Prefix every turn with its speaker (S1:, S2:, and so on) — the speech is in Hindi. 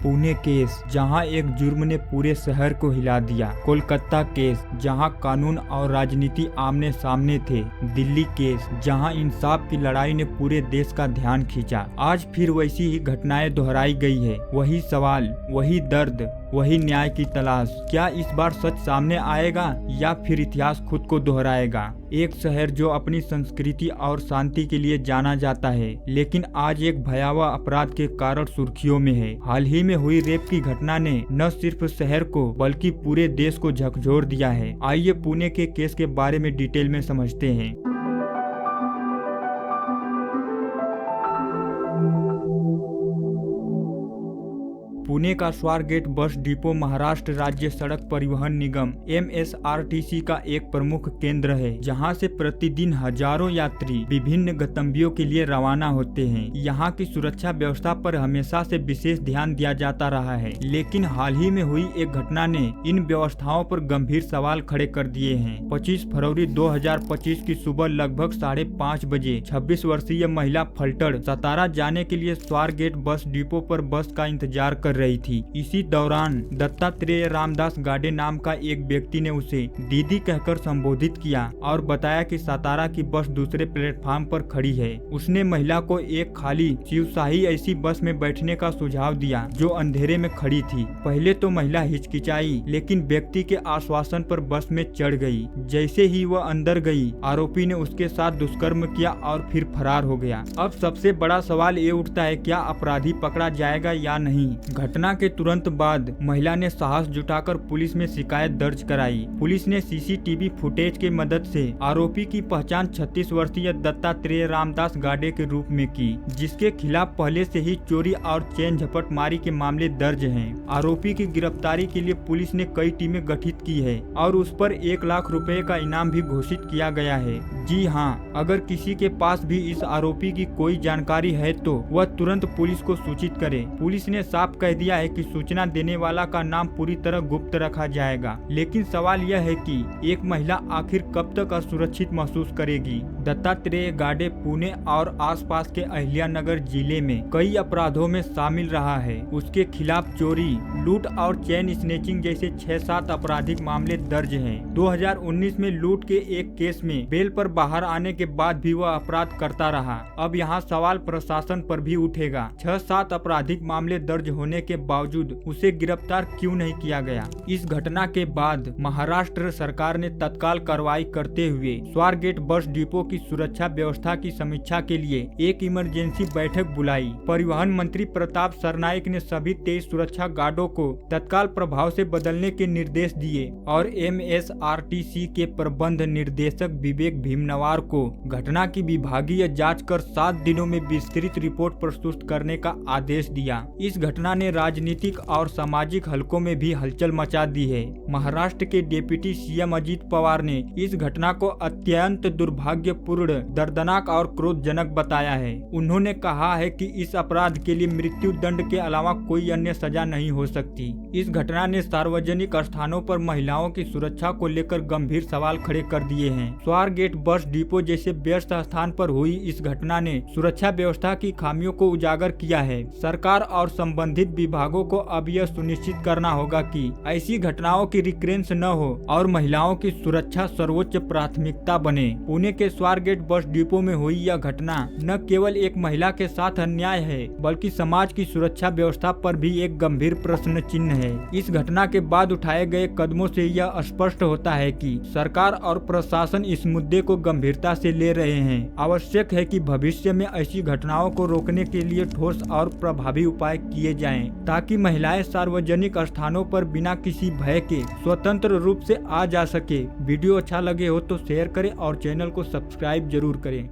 S1: पुणे केस, जहां एक जुर्म ने पूरे शहर को हिला दिया। कोलकाता केस, जहां कानून और राजनीति आमने सामने थे। दिल्ली केस, जहां इंसाफ की लड़ाई ने पूरे देश का ध्यान खींचा। आज फिर वैसी ही घटनाएं दोहराई गई है। वही सवाल, वही दर्द, वही न्याय की तलाश। क्या इस बार सच सामने आएगा या फिर इतिहास खुद को दोहराएगा? एक शहर जो अपनी संस्कृति और शांति के लिए जाना जाता है, लेकिन आज एक भयावह अपराध के कारण सुर्खियों में है। हाल ही में हुई रेप की घटना ने न सिर्फ शहर को बल्कि पूरे देश को झकझोर दिया है। आइए पुणे के केस के बारे में डिटेल में समझते हैं। पुणे का स्वारगेट बस डिपो महाराष्ट्र राज्य सड़क परिवहन निगम MSRTC का एक प्रमुख केंद्र है, जहां से प्रतिदिन हजारों यात्री विभिन्न गंतव्यों के लिए रवाना होते हैं। यहां की सुरक्षा व्यवस्था पर हमेशा से विशेष ध्यान दिया जाता रहा है, लेकिन हाल ही में हुई एक घटना ने इन व्यवस्थाओं पर गंभीर सवाल खड़े कर दिए हैं। 25 फरवरी 2025 की सुबह लगभग 5:30 बजे 26 वर्षीय महिला फलटण सतारा जाने के लिए स्वारगेट बस डिपो पर बस का इंतजार कर रही थी। इसी दौरान दत्तात्रेय रामदास गाडे नाम का एक व्यक्ति ने उसे दीदी कहकर संबोधित किया और बताया कि सतारा की बस दूसरे प्लेटफॉर्म पर खड़ी है। उसने महिला को एक खाली शिवशाही ऐसी बस में बैठने का सुझाव दिया जो अंधेरे में खड़ी थी। पहले तो महिला हिचकिचाई, लेकिन व्यक्ति के आश्वासन पर बस में चढ़ गई। जैसे ही वह अंदर गई, आरोपी ने उसके साथ दुष्कर्म किया और फिर फरार हो गया। अब सबसे बड़ा सवाल ये उठता है, क्या अपराधी पकड़ा जाएगा या नहीं? घटना के तुरंत बाद महिला ने साहस जुटाकर पुलिस में शिकायत दर्ज कराई। पुलिस ने CCTV फुटेज के मदद से आरोपी की पहचान 36 वर्षीय दत्तात्रेय रामदास गाडे के रूप में की, जिसके खिलाफ पहले से ही चोरी और चेन झपटमारी के मामले दर्ज हैं। आरोपी की गिरफ्तारी के लिए पुलिस ने कई टीमें गठित की है और उस पर 1 लाख रुपए का इनाम भी घोषित किया गया है। जी हाँ, अगर किसी के पास भी इस आरोपी की कोई जानकारी है तो वह तुरंत पुलिस को सूचित करे। पुलिस ने साफ कह दिया है कि सूचना देने वाला का नाम पूरी तरह गुप्त रखा जाएगा, लेकिन सवाल यह है कि एक महिला आखिर कब तक असुरक्षित महसूस करेगी? दत्तात्रेय गाडे पुणे और आसपास के अहिल्यानगर जिले में कई अपराधों में शामिल रहा है। उसके खिलाफ चोरी, लूट और चेन स्नेचिंग जैसे 6-7 आपराधिक मामले दर्ज हैं। 2019 में लूट के एक केस में बेल पर बाहर आने के बाद भी वह अपराध करता रहा। अब यहाँ सवाल प्रशासन पर भी उठेगा। 6-7 आपराधिक मामले दर्ज होने के बावजूद उसे गिरफ्तार क्यों नहीं किया गया? इस घटना के बाद महाराष्ट्र सरकार ने तत्काल कार्रवाई करते हुए स्वारगेट बस डिपो की सुरक्षा व्यवस्था की समीक्षा के लिए एक इमरजेंसी बैठक बुलाई। परिवहन मंत्री प्रताप सरनाईक ने सभी 23 सुरक्षा गार्डों को तत्काल प्रभाव से बदलने के निर्देश दिए और MSRTC के प्रबंध निर्देशक विवेक भीमनवार को घटना की विभागीय जांच कर 7 दिनों में विस्तृत रिपोर्ट प्रस्तुत करने का आदेश दिया। इस घटना ने राजनीतिक और सामाजिक हलकों में भी हलचल मचा दी है। महाराष्ट्र के डिप्टी CM अजित पवार ने इस घटना को अत्यंत दुर्भाग्यपूर्ण, दर्दनाक और क्रोधजनक बताया है। उन्होंने कहा है कि इस अपराध के लिए मृत्यु दंड के अलावा कोई अन्य सजा नहीं हो सकती। इस घटना ने सार्वजनिक स्थानों पर महिलाओं की सुरक्षा को लेकर गंभीर सवाल खड़े कर दिए हैं। स्वारगेट बस डिपो जैसे व्यस्त स्थान पर हुई इस घटना ने सुरक्षा व्यवस्था की खामियों को उजागर किया है। सरकार और संबंधित विभागों को अब यह सुनिश्चित करना होगा कि ऐसी घटनाओं की रिकरेंस न हो और महिलाओं की सुरक्षा सर्वोच्च प्राथमिकता बने। पुणे के स्वारगेट बस डिपो में हुई यह घटना न केवल एक महिला के साथ अन्याय है, बल्कि समाज की सुरक्षा व्यवस्था पर भी एक गंभीर प्रश्न चिन्ह है। इस घटना के बाद उठाए गए कदमों से यह स्पष्ट होता है कि सरकार और प्रशासन इस मुद्दे को गंभीरता से ले रहे हैं। आवश्यक है कि भविष्य में ऐसी घटनाओं को रोकने के लिए ठोस और प्रभावी उपाय किए जाएं, ताकि महिलाएं सार्वजनिक स्थानों पर बिना किसी भय के स्वतंत्र रूप से आ जा सके। वीडियो अच्छा लगे हो तो शेयर करें और चैनल को सब्सक्राइब जरूर करें।